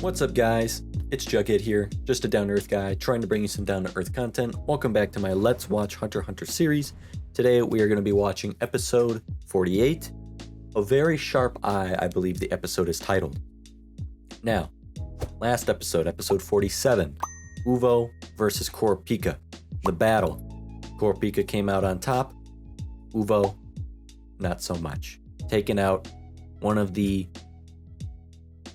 What's up, guys? It's Jughead here, just a down-to-earth guy trying to bring you some down-to-earth content. Welcome back to my Let's Watch Hunter x Hunter series. Today we are going to be watching episode 48, A Very Sharp Eye, I believe the episode is titled. Now, last episode, episode 47, Uvo versus Kurapika, the battle. Kurapika came out on top, Uvo, not so much. Taking out one of the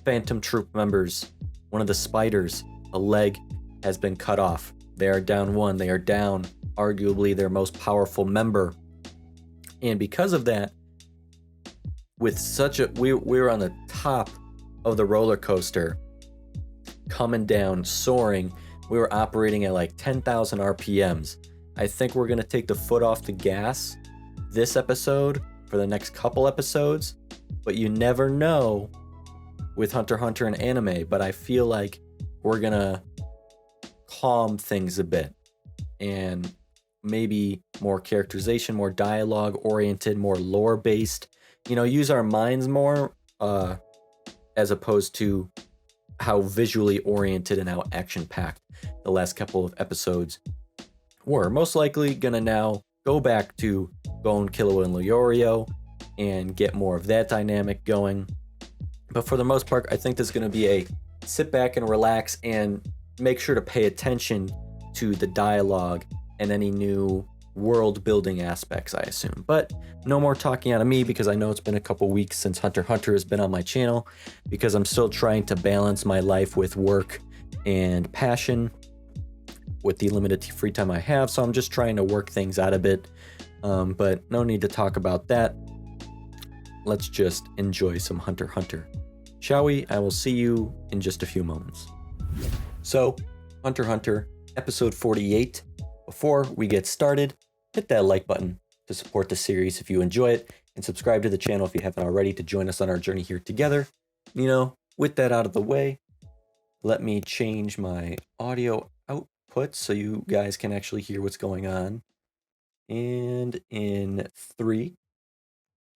Phantom Troop members, one of the spiders, a leg has been cut off. They are down one. They are down arguably their most powerful member. And because of that, with such a, we were on the top of the roller coaster, coming down, soaring. We were operating at like 10,000 RPMs. I think we're going to take the foot off the gas this episode for the next couple episodes, but you never know with Hunter x Hunter and anime, but I feel like we're gonna calm things a bit and maybe more characterization, more dialogue oriented, more lore based, use our minds more as opposed to how visually oriented and how action packed the last couple of episodes were. Most likely gonna now go back to GON, Killua, and Leorio and get more of that dynamic going. But for the most part, I think this is going to be a sit back and relax and make sure to pay attention to the dialogue and any new world building aspects, I assume. But no more talking out of me, because I know it's been a couple weeks since Hunter x Hunter has been on my channel, because I'm still trying to balance my life with work and passion with the limited free time I have. So I'm just trying to work things out a bit. But no need to talk about that. Let's just enjoy some Hunter x Hunter. Shall we? I will see you in just a few moments. So, Hunter x Hunter, episode 48. Before we get started, hit that like button to support the series if you enjoy it, and subscribe to the channel if you haven't already to join us on our journey here together. With that out of the way, let me change my audio output so you guys can actually hear what's going on. And in 3,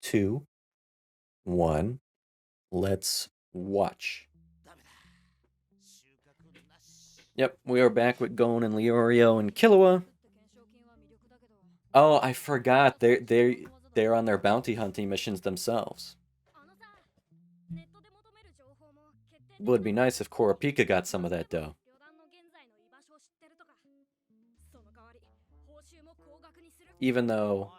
2, 1, let's watch. Yep, we are back with Gon and Leorio and Killua. Oh, I forgot. They're on their bounty hunting missions themselves. Would be nice if Kurapika got some of that dough. Even though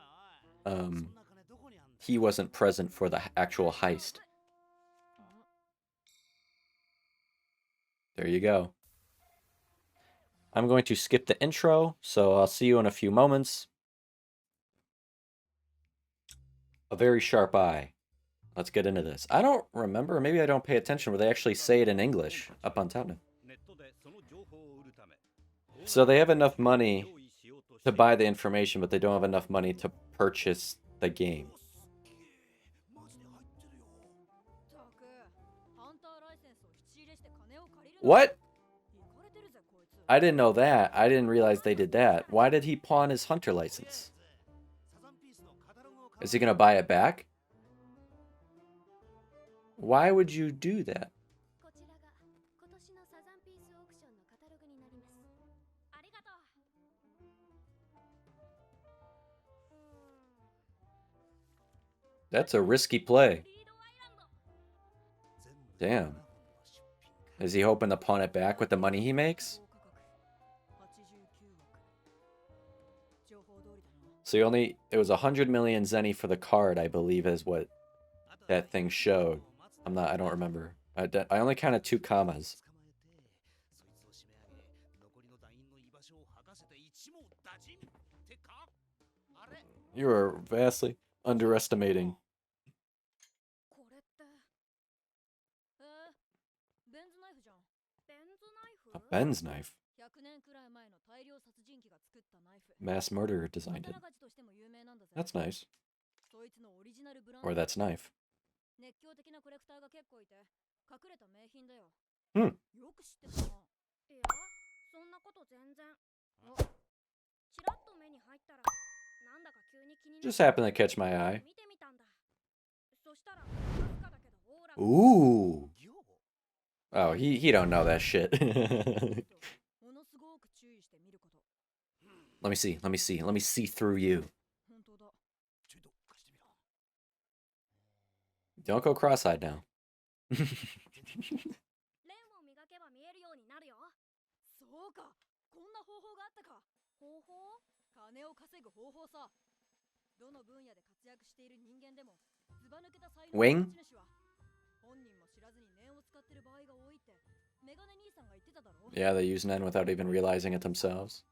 he wasn't present for the actual heist. There you go. I'm going to skip the intro, so I'll see you in a few moments. A very sharp eye. Let's get into this. I don't remember, maybe I don't pay attention, where they actually say it in English up on top now. So they have enough money to buy the information, but they don't have enough money to purchase the game. What? I didn't know that. I didn't realize they did that. Why did he pawn his hunter license? Is he gonna buy it back? Why would you do that? That's a risky play. Damn. Is he hoping to pawn it back with the money he makes? So it was 100 million zeni for the card, I believe, is what that thing showed. I don't remember. I only counted 2 commas. You are vastly underestimating. A Ben's knife? Mass murderer designed it. That's nice. Or that's knife. Just happened to catch my eye. Ooh. Oh, he don't know that shit. Let me see. Let me see. Let me see through you. Don't go cross-eyed now. Wing? Yeah, they use Nen without even realizing it themselves.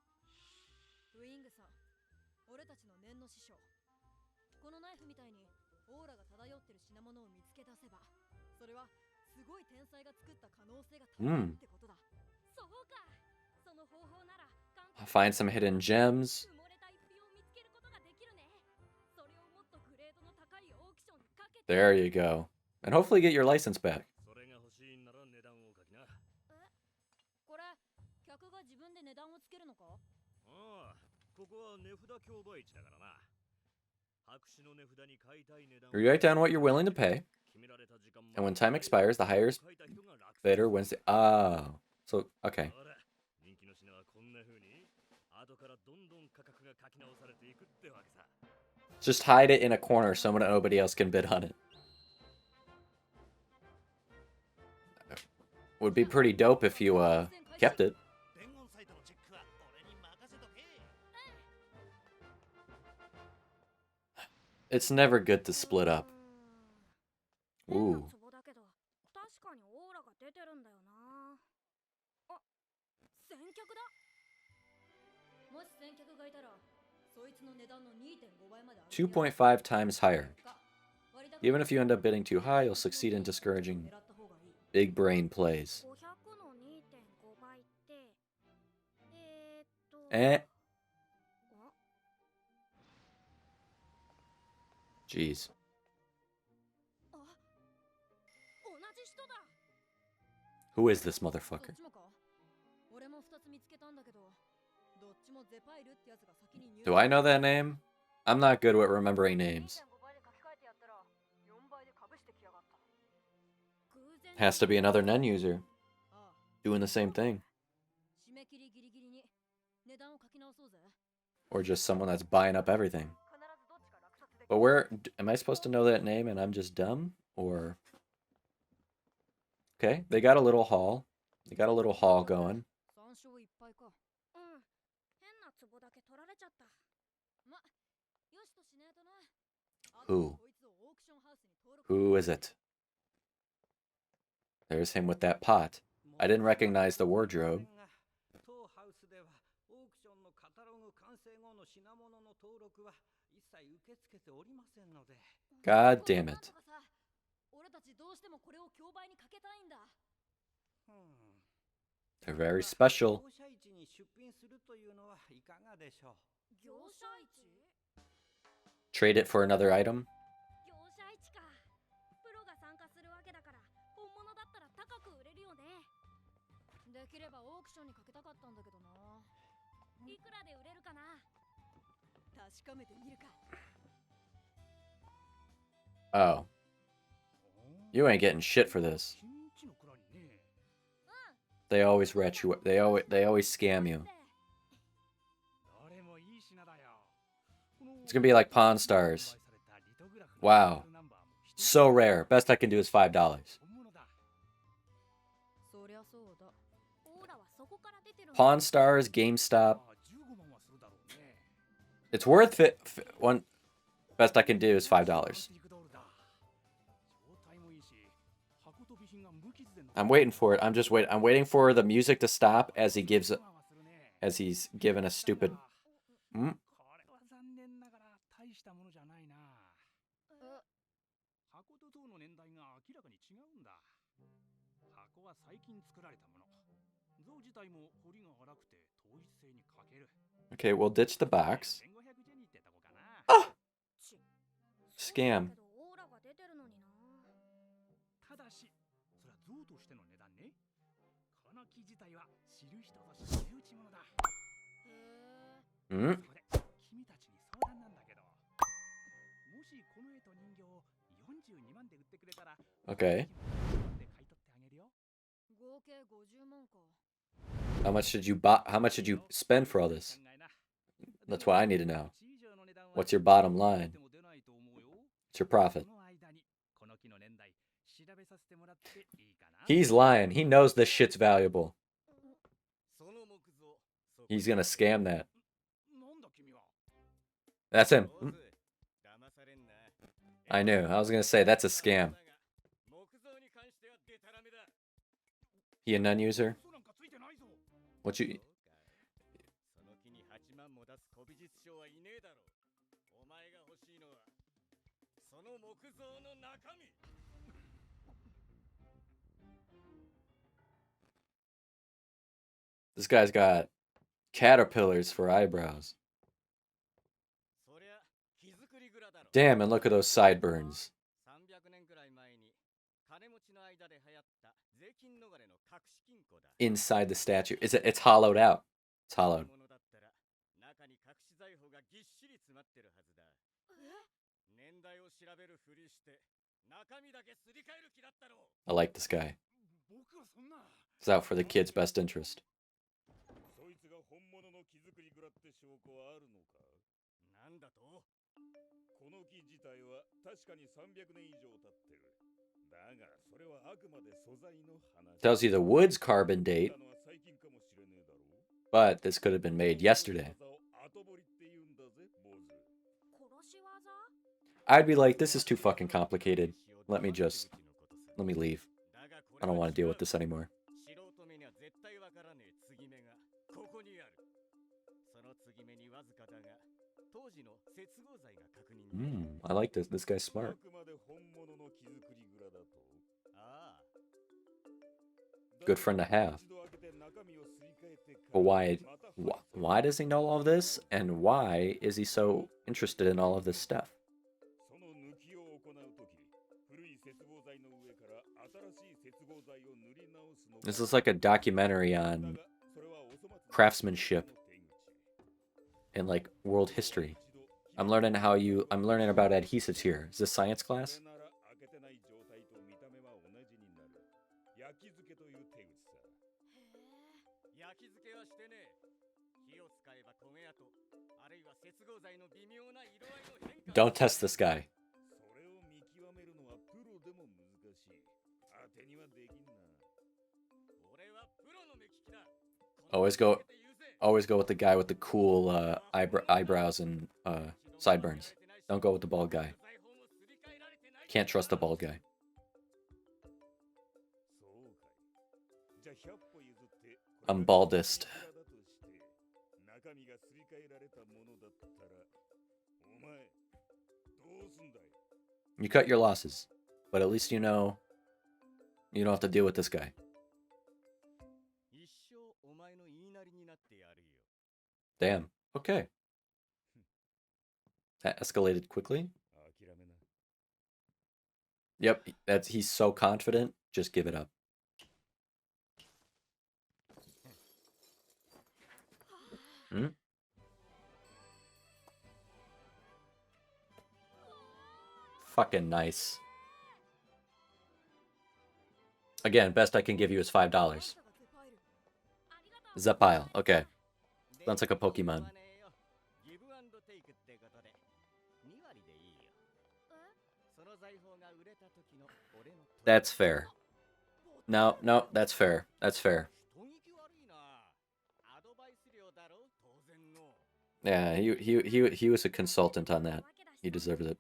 Find some hidden gems. There you go. And hopefully get your license back. You write down what you're willing to pay. And when time expires, the highest bidder wins the... Oh. So, okay. Just hide it in a corner so nobody else can bid on it. Would be pretty dope if you, kept it. It's never good to split up. Ooh. $2.5 times higher. Even if you end up bidding too high, you'll succeed in discouraging big brain plays. Jeez. Who is this motherfucker? Do I know that name? I'm not good with remembering names. Has to be another Nen user doing the same thing. Or just someone that's buying up everything. But where... Am I supposed to know that name and I'm just dumb? Or... Okay, they got a little haul. They got a little haul going. Who? Who is it? There's him with that pot. I didn't recognize the wardrobe. God damn it. They're very special. Trade it for another item. Oh. You ain't getting shit for this. They always rat you. They always scam you. It's gonna be like Pawn Stars. Wow. So rare. Best I can do is $5. Pawn Stars, GameStop. It's worth it. One. Best I can do is $5. I'm waiting for it. I'm waiting for the music to stop as he's given a stupid. Okay, we'll ditch the box. Ah! Scam. Okay. How much did you buy? How much did you spend for all this? That's what I need to know. What's your bottom line? What's your profit? He's lying. He knows this shit's valuable. He's gonna scam that. That's him. I knew. I was gonna say that's a scam. He a non-user? What you... This guy's got caterpillars for eyebrows. Damn, and look at those sideburns. Inside the statue. It's hollowed out. It's hollowed. I like this guy. He's out for the kid's best interest. Tells you the wood's carbon date, but this could have been made yesterday. I'd be like, this is too fucking complicated. Let me leave. I don't want to deal with this anymore. I like this. This guy's smart. Good friend to have. But why does he know all of this? And why is he so interested in all of this stuff? This is like a documentary on craftsmanship and like world history. I'm learning about adhesives here. Is this science class? Don't test this guy. Always go with the guy with the cool eyebrows and sideburns. Don't go with the bald guy. Can't trust the bald guy. I'm baldest. You cut your losses, but at least you know you don't have to deal with this guy. Damn. Okay. That escalated quickly. Yep, he's so confident. Just give it up. Fucking nice. Again, best I can give you is $5. Zapile. Okay. Sounds like a Pokemon. That's fair. No, that's fair. That's fair. Yeah, he was a consultant on that. He deserves it.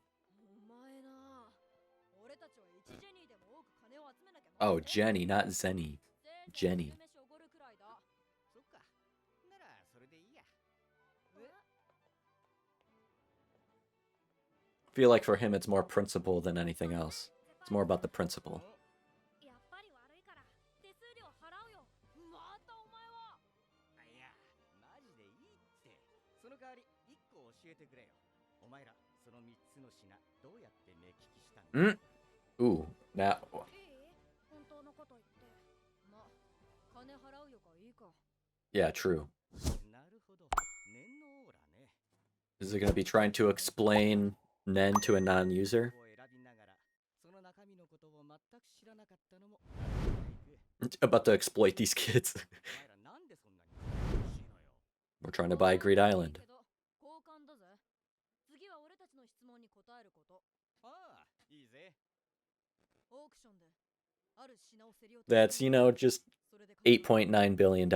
Oh, Jenny, not Zenny. Jenny. I feel like for him it's more principle than anything else. It's more about the principle. Ooh, now... Yeah, true. Is it going to be trying to explain Nen to a non-user? About to exploit these kids. We're trying to buy Greed Island. That's, you know, just $8.9 billion.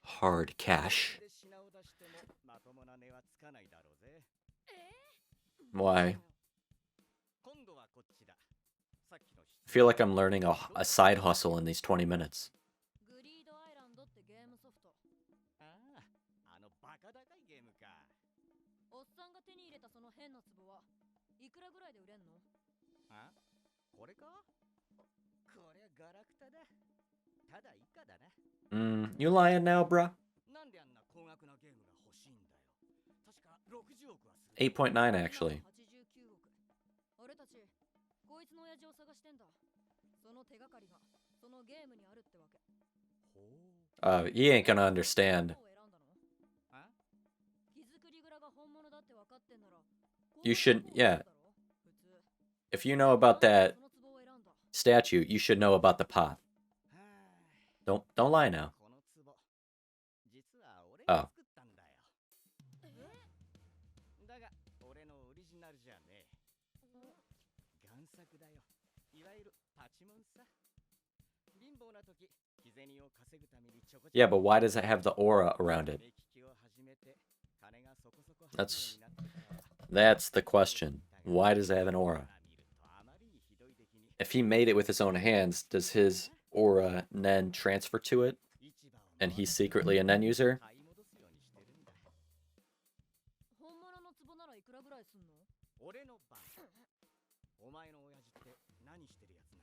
Hard cash. Why? I feel like I'm learning a side hustle in these 20 minutes. You lying now, bruh? 8.9 actually. He ain't gonna understand. You shouldn't, yeah. If you know about that statue, you should know about the pot. Don't lie now. Oh. Yeah, but why does it have the aura around it? That's the question. Why does it have an aura? If he made it with his own hands, does his aura then transfer to it? And he's secretly a Nen user?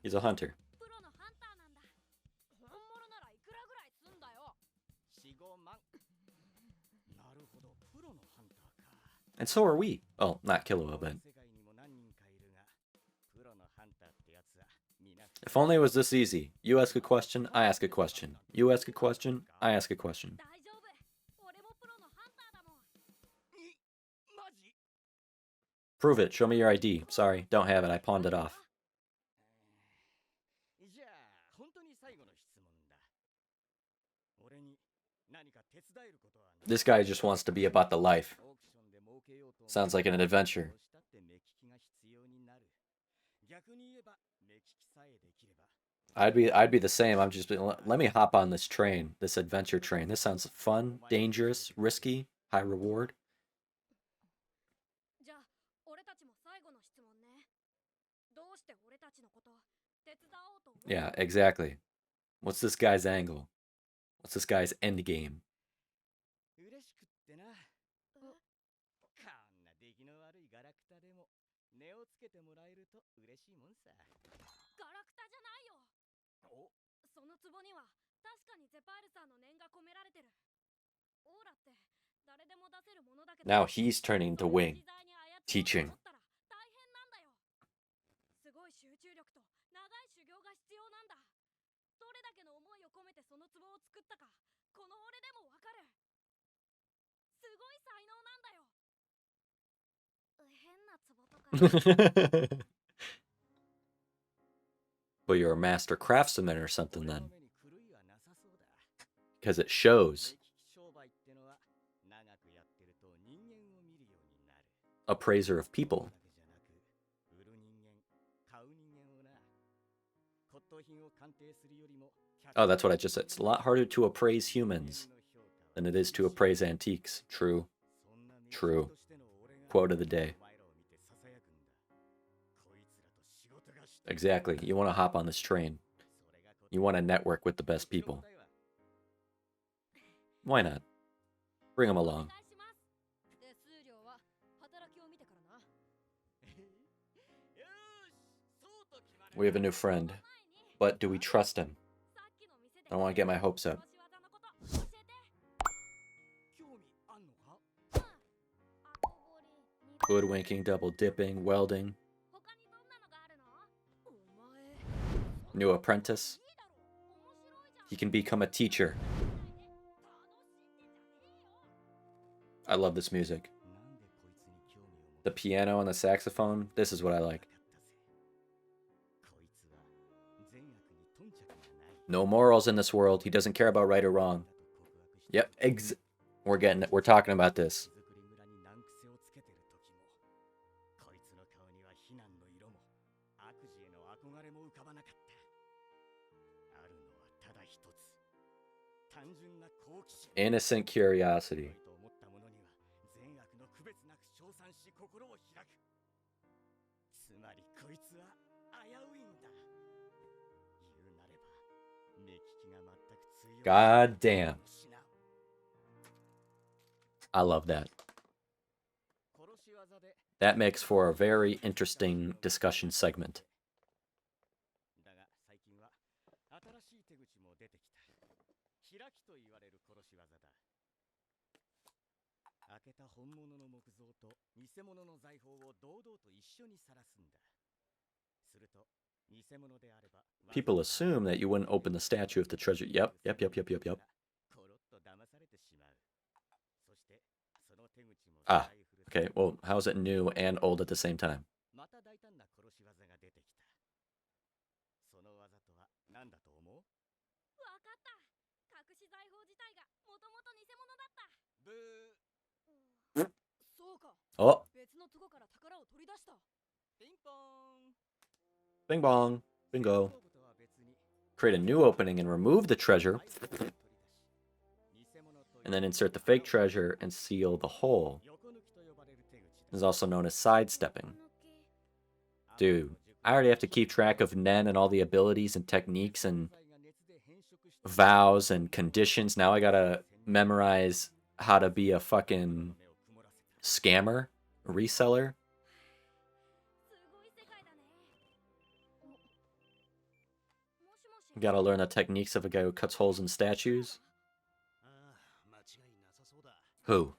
He's a hunter. And so are we. Oh, not Killua, but... If only it was this easy. You ask a question, I ask a question. You ask a question, I ask a question. Prove it. Show me your ID. Sorry, don't have it. I pawned it off. This guy just wants to be about the life. Sounds like an adventure. I'd be the same. I'm just let me hop on this train, this adventure train. This sounds fun, dangerous, risky, high reward. Yeah, exactly. What's this guy's angle? What's this guy's end game? Now he's turning to Wing, teaching. Well, you're a master craftsman or something then. Because it shows. Appraiser of people. Oh, that's what I just said. It's a lot harder to appraise humans than it is to appraise antiques. True. True. Quote of the day. Exactly. You want to hop on this train. You want to network with the best people. Why not? Bring them along. We have a new friend, but do we trust him? I don't want to get my hopes up. Hoodwinking, double dipping, welding. New apprentice. He can become a teacher. I love this music. The piano and the saxophone. This is what I like. No morals in this world. He doesn't care about right or wrong. Yep, we're talking about this. Innocent curiosity. God damn. I love that. That makes for a very interesting discussion segment. People assume that you wouldn't open the statue if the treasure... Yep. Ah, okay. Well, how is it new and old at the same time? Oh. Bing bong. Bingo. Create a new opening and remove the treasure. And then insert the fake treasure and seal the hole. This is also known as sidestepping. Dude, I already have to keep track of Nen and all the abilities and techniques and vows and conditions. Now I gotta memorize how to be a fucking scammer, a reseller. Gotta learn the techniques of a guy who cuts holes in statues. Who?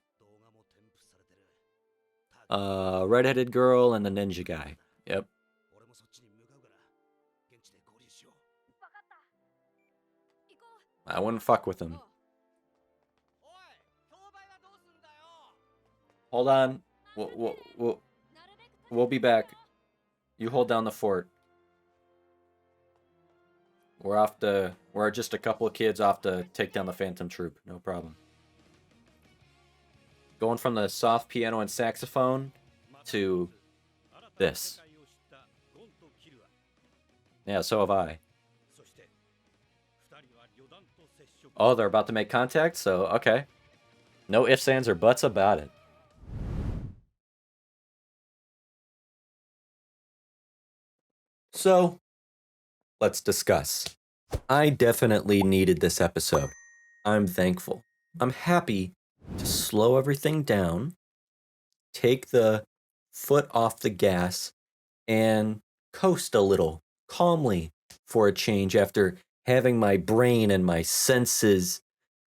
Redheaded girl and the ninja guy. Yep. I wouldn't fuck with him. Hold on. We'll be back. You hold down the fort. We're just a couple of kids off to take down the Phantom Troop. No problem. Going from the soft piano and saxophone to this. Yeah, so have I. Oh, they're about to make contact? So, okay. No ifs, ands, or buts about it. So, let's discuss. I definitely needed this episode. I'm thankful. I'm happy to slow everything down, take the foot off the gas, and coast a little calmly for a change after having my brain and my senses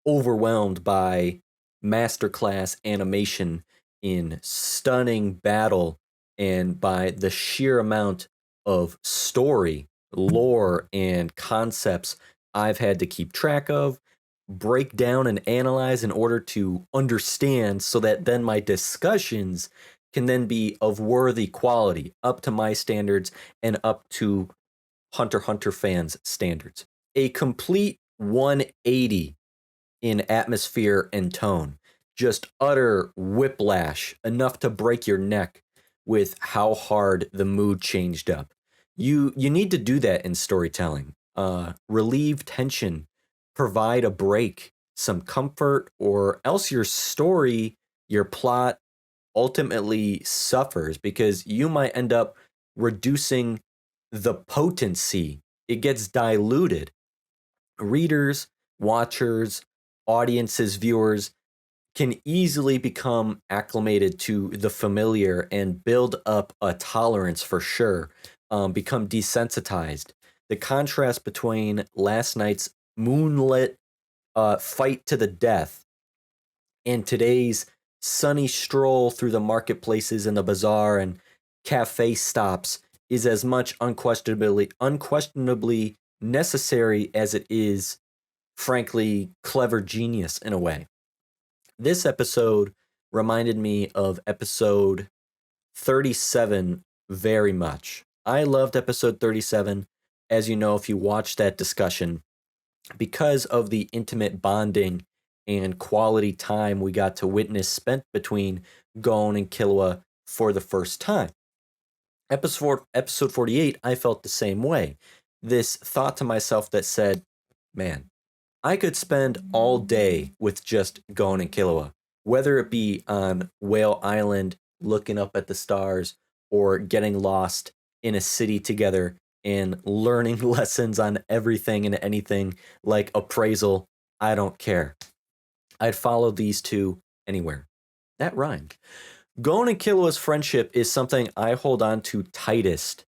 overwhelmed by masterclass animation in stunning battle and by the sheer amount of story, lore, and concepts I've had to keep track of, break down, and analyze in order to understand so that then my discussions can then be of worthy quality, up to my standards and up to Hunter x Hunter fans' standards. A complete 180 in atmosphere and tone. Just utter whiplash, enough to break your neck with how hard the mood changed up. You need to do that in storytelling. Relieve tension, provide a break, some comfort, or else your story, your plot ultimately suffers because you might end up reducing the potency. It gets diluted. Readers, watchers, audiences, viewers can easily become acclimated to the familiar and build up a tolerance for sure, become desensitized. The contrast between last night's moonlit fight to the death and today's sunny stroll through the marketplaces and the bazaar and cafe stops is as much unquestionably necessary as it is, frankly, clever genius in a way. This episode reminded me of episode 37 very much. I loved episode 37, as you know, if you watched that discussion, because of the intimate bonding and quality time we got to witness spent between Gon and Killua for the first time. Episode 48, I felt the same way. This thought to myself that said, man, I could spend all day with just Gon and Killua, whether it be on Whale Island looking up at the stars or getting lost in a city together and learning lessons on everything and anything like appraisal. I don't care. I'd follow these two anywhere. That rhymed. Gon and Killua's friendship is something I hold on to tightest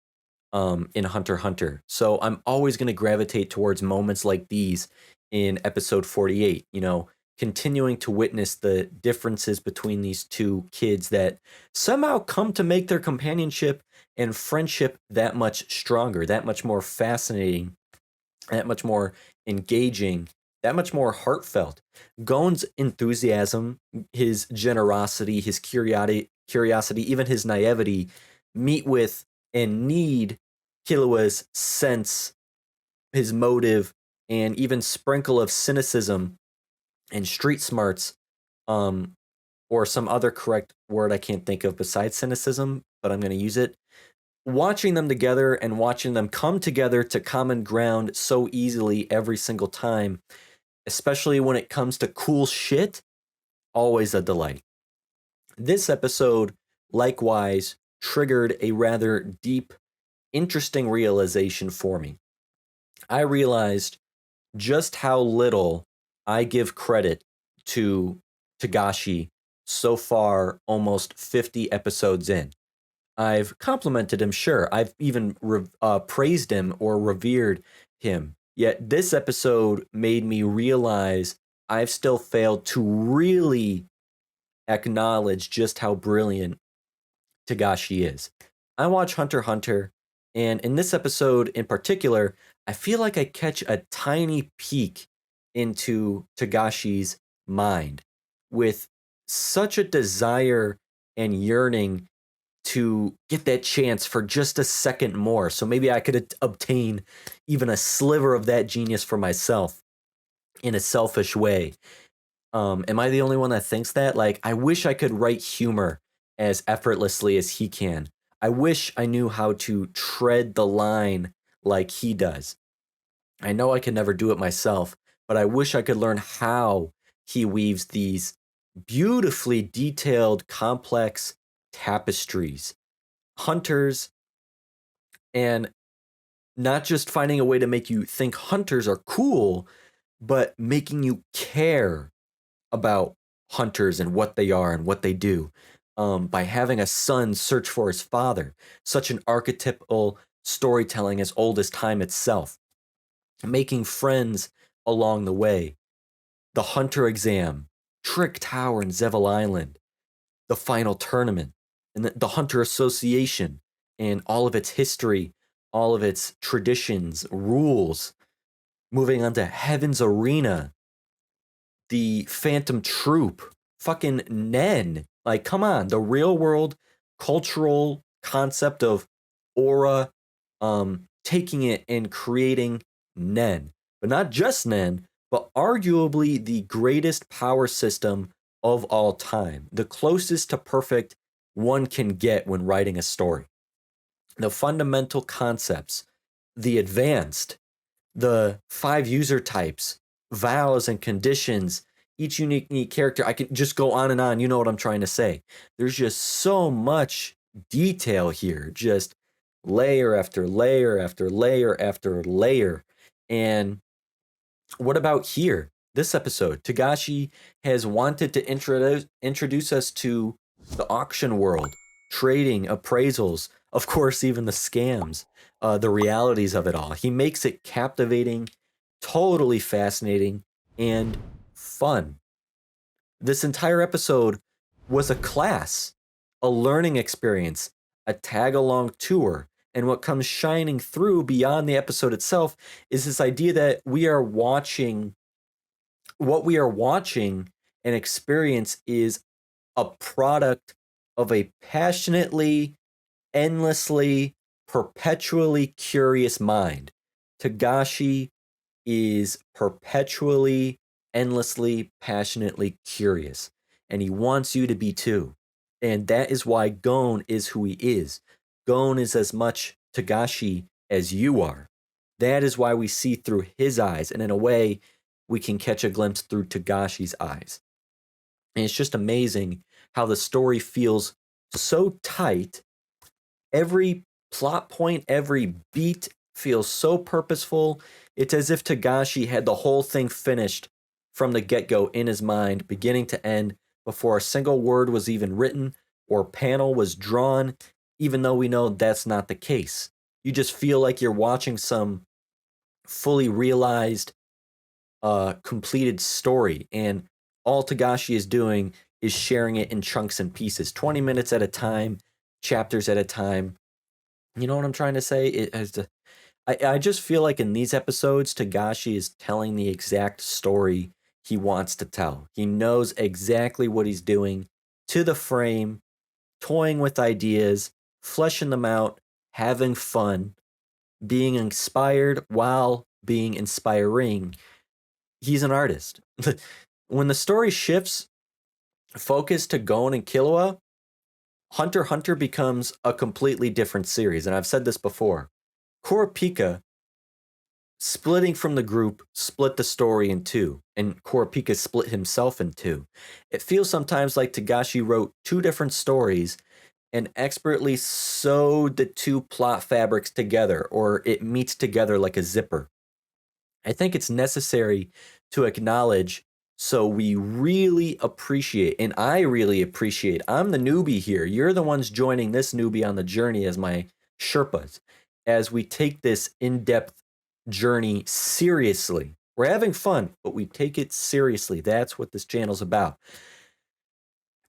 in Hunter x Hunter. So I'm always going to gravitate towards moments like these in episode 48, continuing to witness the differences between these two kids that somehow come to make their companionship and friendship that much stronger, that much more fascinating, that much more engaging, that much more heartfelt. Gon's enthusiasm, his generosity, his curiosity, even his naivety meet with and need Killua's sense, his motive, and even sprinkle of cynicism and street smarts, or some other correct word I can't think of besides cynicism, but I'm going to use it. Watching them together and watching them come together to common ground so easily every single time, especially when it comes to cool shit, always a delight. This episode, likewise, triggered a rather deep, interesting realization for me. I realized just how little I give credit to Togashi so far, almost 50 episodes in. I've complimented him, sure. I've even praised him or revered him. Yet this episode made me realize I've still failed to really acknowledge just how brilliant Togashi is. I watch Hunter x Hunter, and in this episode in particular, I feel like I catch a tiny peek into Togashi's mind with such a desire and yearning to get that chance for just a second more. So maybe I could obtain even a sliver of that genius for myself in a selfish way. Am I the only one that thinks that? Like, I wish I could write humor as effortlessly as he can. I wish I knew how to tread the line like he does. I know I can never do it myself, but I wish I could learn how he weaves these beautifully detailed, complex tapestries. Hunters, and not just finding a way to make you think hunters are cool, but making you care about hunters and what they are and what they do. By having a son search for his father, such an archetypal storytelling as old as time itself. Making friends along the way. The Hunter exam, Trick Tower and Zevil Island, the final tournament, and the Hunter Association, and all of its history, all of its traditions, rules. Moving on to Heaven's Arena, the Phantom Troop, fucking Nen. Like, come on, the real world cultural concept of aura, taking it and creating Nen. But not just Nen, but arguably the greatest power system of all time. The closest to perfect one can get when writing a story. The fundamental concepts, the advanced, the 5 user types, vows and conditions, each unique character. I can just go on and on. You know what I'm trying to say. There's just so much detail here, just layer after layer after layer after layer. And what about here? This episode, Togashi has wanted to introduce us to the auction world, trading, appraisals, of course, even the scams, the realities of it all. He makes it captivating, totally fascinating, and fun. This entire episode was a class, a learning experience, a tag along tour, And what comes shining through beyond the episode itself is this idea that what we are watching and experience is a product of a passionately, endlessly, perpetually curious mind. Tagashi is perpetually, endlessly, passionately curious, and he wants you to be too. And that is why Gon is who he is. Gon is as much Tagashi as you are. That is why we see through his eyes, and in a way, we can catch a glimpse through Tagashi's eyes. And it's just amazing how the story feels so tight. Every plot point, every beat feels so purposeful. It's as if Tagashi had the whole thing finished from the get-go in his mind, beginning to end, before a single word was even written or panel was drawn, even though we know that's not the case. You just feel like you're watching some fully realized, completed story, and all Tagashi is doing is sharing it in chunks and pieces, 20 minutes at a time, chapters at a time. You know what I'm trying to say? I just feel like in these episodes, Tagashi is telling the exact story he wants to tell. He knows exactly what he's doing to the frame, toying with ideas, fleshing them out, having fun, being inspired while being inspiring. He's an artist. When the story shifts focus to Gon and Killua, Hunter x Hunter becomes a completely different series. And I've said this before. Kurapika splitting from the group split the story in two, and Kurapika split himself in two. It feels sometimes like Tagashi wrote two different stories and expertly sewed the two plot fabrics together, or it meets together like a zipper. I think it's necessary to acknowledge, so we really appreciate, and I really appreciate, I'm the newbie here. You're the ones joining this newbie on the journey as my Sherpas, as we take this in-depth journey seriously. We're having fun, but we take it seriously. That's what this channel's about.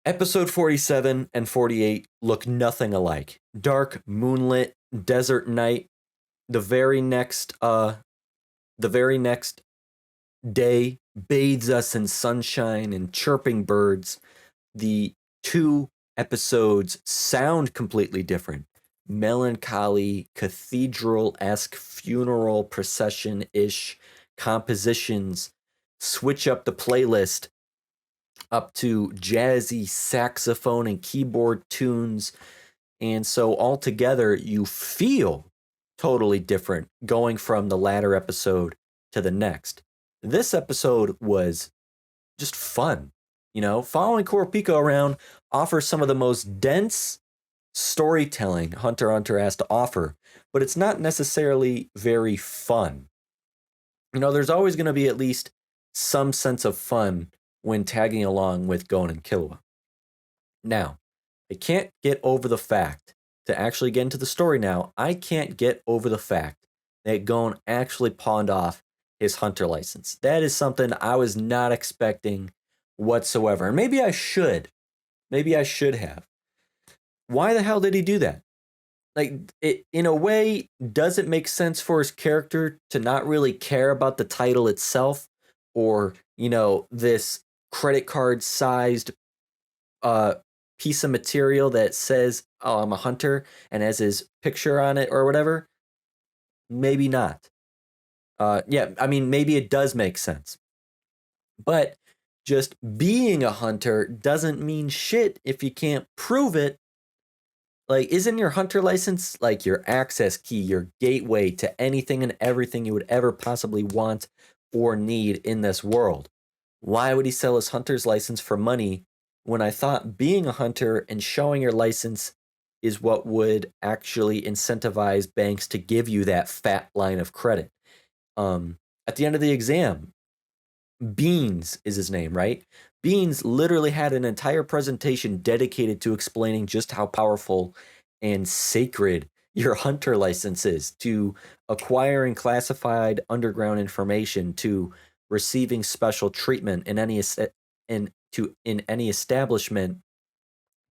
Episode 47 and 48 look nothing alike. Dark, moonlit, desert night. The very next day bathes us in sunshine and chirping birds. The two episodes sound completely different. Melancholy, cathedral-esque, funeral procession-ish compositions. Switch up the playlist up to jazzy saxophone and keyboard tunes. And so altogether, you feel totally different going from the latter episode to the next. This episode was just fun. You know, following Kurapika around offers some of the most dense storytelling Hunter x Hunter has to offer, but it's not necessarily very fun. You know, there's always going to be at least some sense of fun when tagging along with Gon and Killua. Now, I can't get over the fact, to actually get into the story now, I can't get over the fact that Gon actually pawned off his hunter license. That is something I was not expecting whatsoever. And maybe I should. Maybe I should have. Why the hell did he do that? Like, it, in a way, does it make sense for his character to not really care about the title itself, or, you know, this credit card sized piece of material that says, oh, I'm a hunter, and has his picture on it or whatever? Maybe not. Yeah, I mean, maybe it does make sense. But just being a hunter doesn't mean shit if you can't prove it. Like, isn't your hunter license like your access key, your gateway to anything and everything you would ever possibly want or need in this world? Why would he sell his hunter's license for money when I thought being a hunter and showing your license is what would actually incentivize banks to give you that fat line of credit? At the end of the exam, Beans is his name, right? Beans literally had an entire presentation dedicated to explaining just how powerful and sacred your hunter license is, to acquiring classified underground information, to receiving special treatment in any establishment,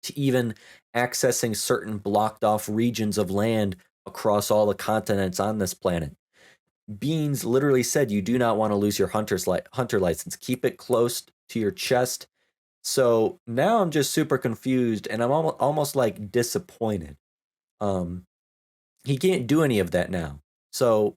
to even accessing certain blocked off regions of land across all the continents on this planet. Beans literally said you do not want to lose your hunter license. Keep it close to your chest. So now I'm just super confused and I'm almost like disappointed. Um, he can't do any of that now. So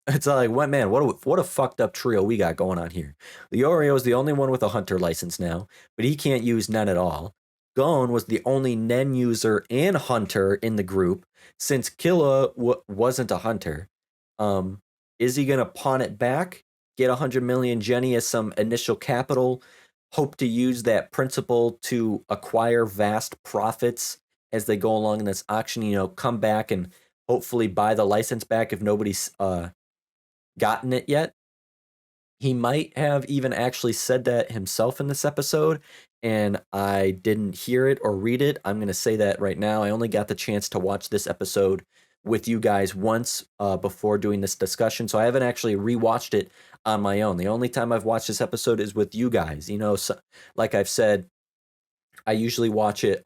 it's like, what man, what a fucked up trio we got going on here. Leorio is the only one with a hunter license now, but he can't use Nen at all. GON was the only Nen user and hunter in the group since Killa wasn't a hunter. Um, is he gonna pawn it back, get 100 million Jenny as some initial capital, hope to use that principal to acquire vast profits as they go along in this auction? You know, come back and hopefully buy the license back if nobody's gotten it yet. He might have even actually said that himself in this episode, and I didn't hear it or read it. I'm going to say that right now. I only got the chance to watch this episode with you guys once before doing this discussion, so I haven't actually rewatched it on my own. The only time I've watched this episode is with you guys. You know, so, like I've said, I usually watch it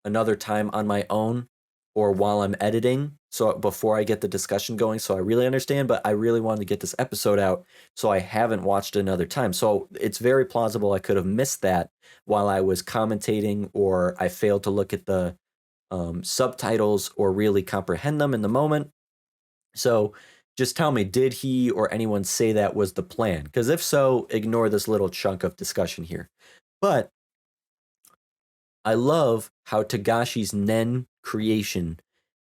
another time on my own or while I'm editing, so before I get the discussion going. So I really understand, but I really wanted to get this episode out, so I haven't watched it another time. So it's very plausible I could have missed that while I was commentating, or I failed to look at the subtitles or really comprehend them in the moment. So just tell me, did he or anyone say that was the plan? Because if so, ignore this little chunk of discussion here. But I love how Tagashi's Nen creation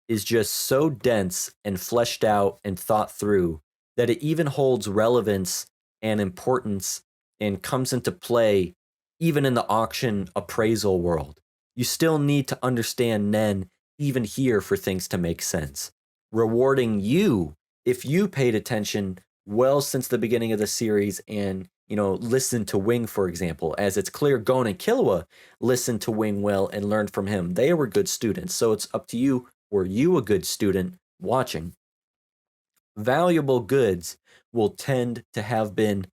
is just so dense and fleshed out and thought through that it even holds relevance and importance and comes into play even in the auction appraisal world. You still need to understand Nen even here for things to make sense. Rewarding you if you paid attention well since the beginning of the series and, you know, listen to Wing, for example, as it's clear Gon and Killua listened to Wing well and learned from him. They were good students. So it's up to you. Were you a good student watching? Valuable goods will tend to have been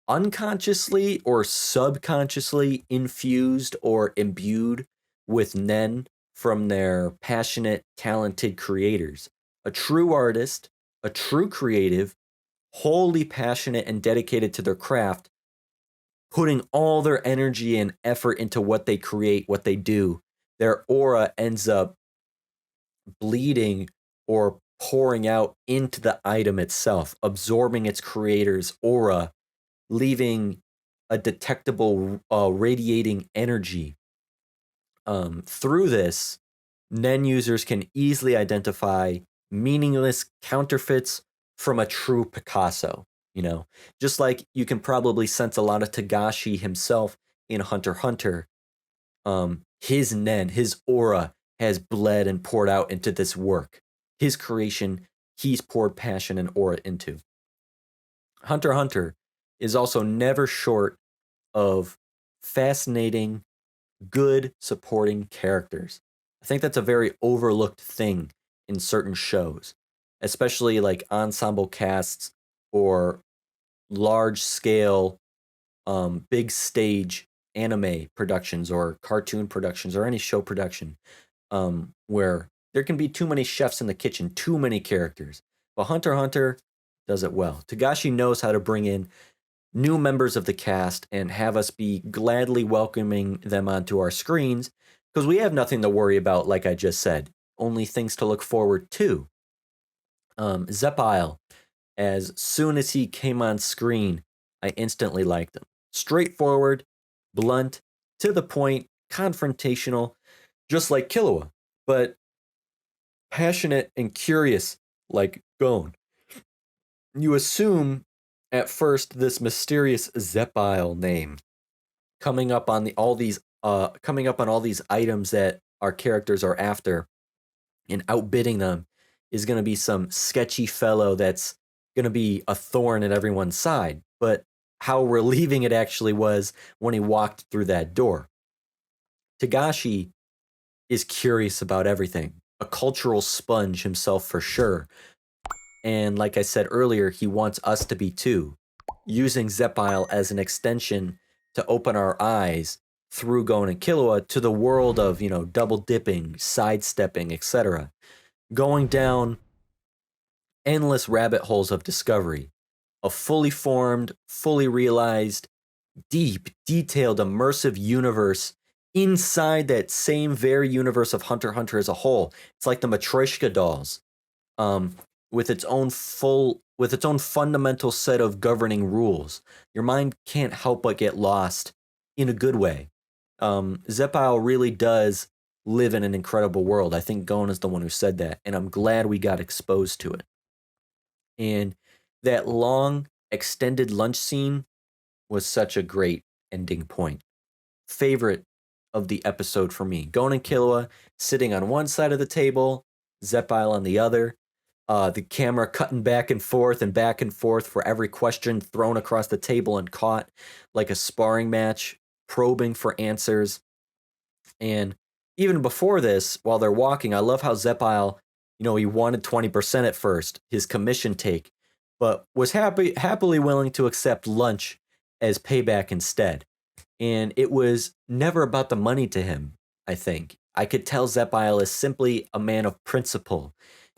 unconsciously or subconsciously infused or imbued with Nen from their passionate, talented creators. A true artist, a true creative, wholly passionate and dedicated to their craft, putting all their energy and effort into what they create, what they do, their aura ends up bleeding or pouring out into the item itself, absorbing its creator's aura, leaving a detectable radiating energy. Through this, Nen users can easily identify meaningless counterfeits from a true Picasso. You know, just like you can probably sense a lot of Tagashi himself in Hunter x Hunter. His Nen, his aura has bled and poured out into this work. His creation, he's poured passion and aura into. Hunter x Hunter is also never short of fascinating, good supporting characters. I think that's a very overlooked thing in certain shows, especially like ensemble casts or large scale, big stage anime productions or cartoon productions or any show production, where there can be too many chefs in the kitchen, too many characters. But Hunter x Hunter does it well. Tagashi knows how to bring in new members of the cast and have us be gladly welcoming them onto our screens because we have nothing to worry about, like I just said, only things to look forward to. Zepile, as soon as he came on screen, I instantly liked him. Straightforward, blunt, to the point, confrontational, just like Killua, but passionate and curious like Gon. You assume at first this mysterious Zepile name coming up on all these items that our characters are after and outbidding them is going to be some sketchy fellow that's going to be a thorn in everyone's side. But how relieving it actually was when he walked through that door. Tagashi is curious about everything, a cultural sponge himself for sure. And like I said earlier, he wants us to be too, using Zepile as an extension to open our eyes through Gon and Killua to the world of, you know, double dipping, sidestepping, etc. going down endless rabbit holes of discovery, a fully formed, fully realized, deep, detailed, immersive universe inside that same very universe of Hunter x Hunter as a whole. It's like the Matryoshka dolls, um, with its own fundamental set of governing rules. Your mind can't help but get lost in a good way. Zepile really does live in an incredible world. I think Gon is the one who said that, and I'm glad we got exposed to it. And that long, extended lunch scene was such a great ending point. Favorite of the episode for me. Gon and Killua sitting on one side of the table, Zepile on the other. The camera cutting back and forth for every question thrown across the table and caught like a sparring match, probing for answers. And even before this, while they're walking, I love how Zepile, he wanted 20% at first, his commission take, but was happily willing to accept lunch as payback instead. And it was never about the money to him, I think. I could tell Zepile is simply a man of principle.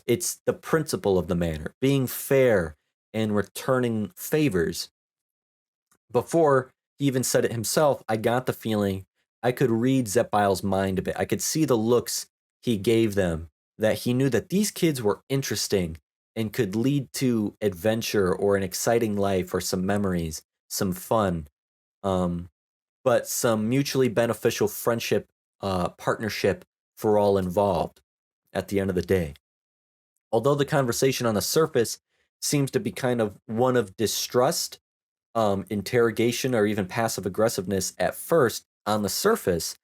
It's the principle of the matter, being fair and returning favors. Before he even said it himself, I got the feeling I could read Zepile's mind a bit. I could see the looks he gave them, that he knew that these kids were interesting and could lead to adventure or an exciting life or some memories, some fun, but some mutually beneficial friendship, partnership for all involved at the end of the day. Although the conversation on the surface seems to be kind of one of distrust, interrogation, or even passive aggressiveness at first, on the surface,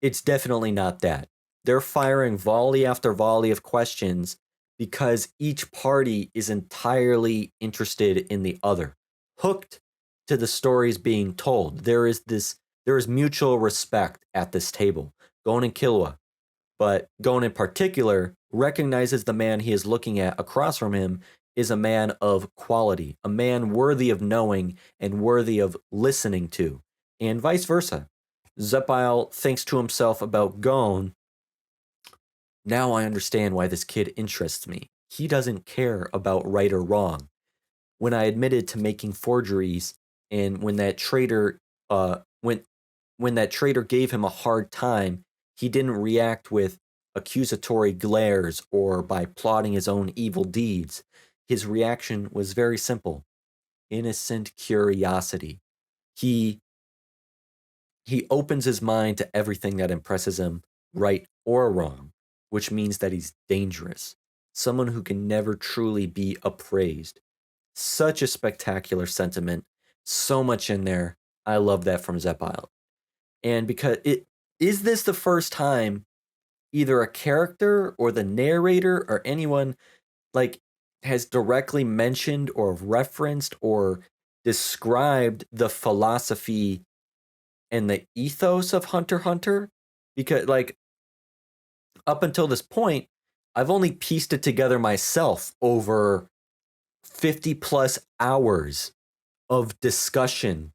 it's definitely not that. They're firing volley after volley of questions because each party is entirely interested in the other, hooked to the stories being told. There is mutual respect at this table. Gon and Killua, but Gon in particular recognizes the man he is looking at across from him is a man of quality, a man worthy of knowing and worthy of listening to, and vice versa. Zepile thinks to himself about Gon, now I understand why this kid interests me. He doesn't care about right or wrong. When I admitted to making forgeries, and when that traitor, when that traitor gave him a hard time, he didn't react with accusatory glares or by plotting his own evil deeds. His reaction was very simple: innocent curiosity. He opens his mind to everything that impresses him, right or wrong, which means that he's dangerous. Someone who can never truly be appraised. Such a spectacular sentiment, so much in there. I love that from Zepile. And because is this the first time either a character or the narrator or anyone like has directly mentioned or referenced or described the philosophy and the ethos of Hunter x Hunter? Because like up until this point, I've only pieced it together myself over 50 plus hours of discussion.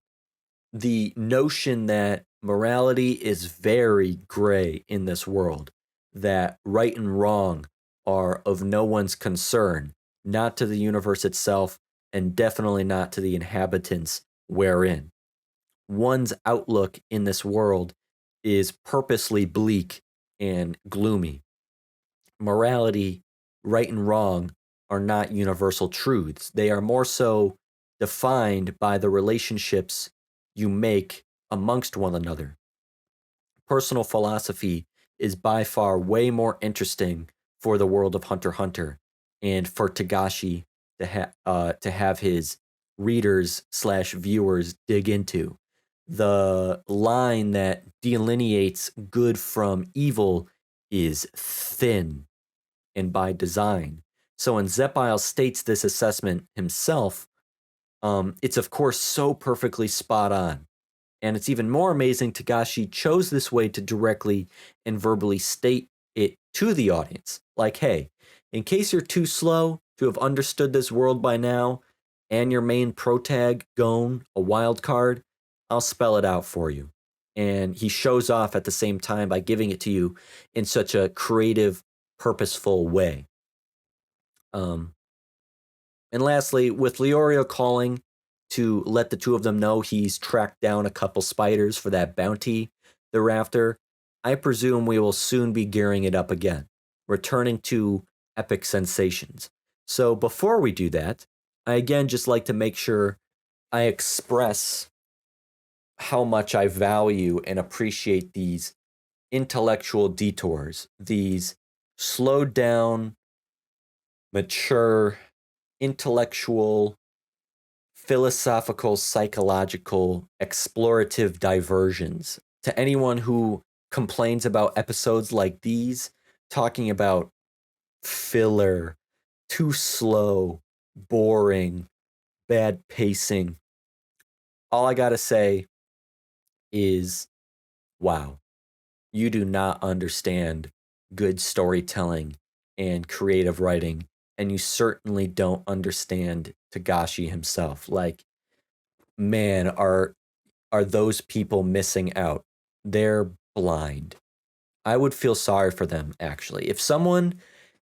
The notion that morality is very gray in this world, that right and wrong are of no one's concern, not to the universe itself, and definitely not to the inhabitants wherein. One's outlook in this world is purposely bleak and gloomy. Morality, right and wrong, are not universal truths. They are more so defined by the relationships you make amongst one another. Personal philosophy is by far way more interesting for the world of Hunter x Hunter, and for Togashi to have his readers slash viewers dig into. The line that delineates good from evil is thin, and by design. So when Zepile states this assessment himself, it's of course so perfectly spot on. And it's even more amazing Togashi chose this way to directly and verbally state it to the audience. Like, hey, in case you're too slow to have understood this world by now, and your main protag, Gon, a wild card, I'll spell it out for you. And he shows off at the same time by giving it to you in such a creative, purposeful way. And lastly, with Leorio calling to let the two of them know he's tracked down a couple spiders for that bounty they're after, I presume we will soon be gearing it up again, returning to epic sensations. So before we do that, I again just like to make sure I express how much I value and appreciate these intellectual detours, these slowed down, mature, intellectual, philosophical, psychological, explorative diversions. To anyone who complains about episodes like these, talking about filler, too slow, boring, bad pacing, all I gotta say is, wow, you do not understand good storytelling and creative writing, and you certainly don't understand Tagashi himself. Like, man, are those people missing out? They're blind. I would feel sorry for them, actually. If someone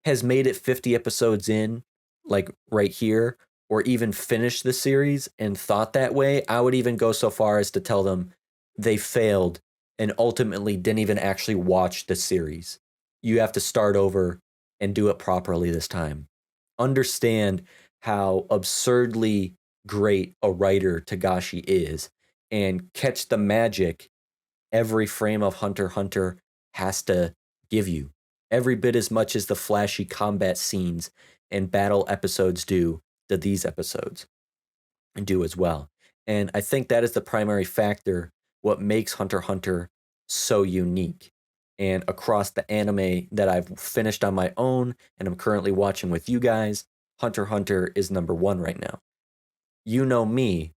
has made it 50 episodes in, like right here, or even finished the series and thought that way, I would even go so far as to tell them they failed and ultimately didn't even actually watch the series. You have to start over and do it properly this time. Understand how absurdly great a writer Tagashi is and catch the magic every frame of Hunter x Hunter has to give you. Every bit as much as the flashy combat scenes and battle episodes do to these episodes and do as well. And I think that is the primary factor, what makes Hunter x Hunter so unique. And across the anime that I've finished on my own and I'm currently watching with you guys, Hunter x Hunter is number one right now. You know me,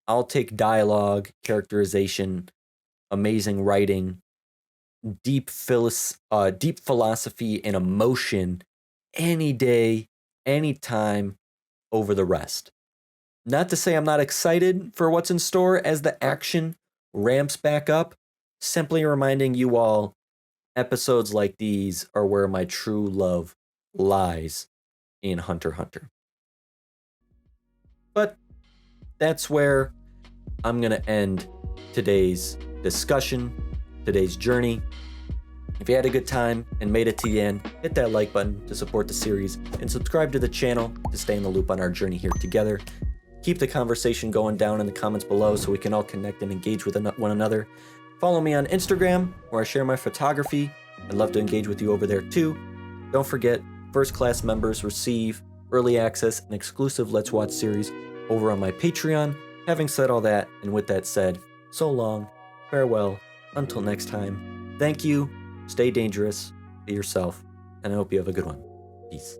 I'll take dialogue, characterization, amazing writing, deep philosophy and emotion any day, anytime over the rest. Not to say I'm not excited for what's in store as the action ramps back up, simply reminding you all episodes like these are where my true love lies in Hunter x Hunter. But that's where I'm going to end today's discussion, today's journey. If you had a good time and made it to the end, hit that like button to support the series and subscribe to the channel to stay in the loop on our journey here together. Keep the conversation going down in the comments below so we can all connect and engage with one another. Follow me on Instagram where I share my photography. I'd love to engage with you over there too. Don't forget, first class members receive early access and exclusive Let's Watch series over on my Patreon. Having said all that, and with that said, so long, farewell, until next time. Thank you, stay dangerous, be yourself, and I hope you have a good one. Peace.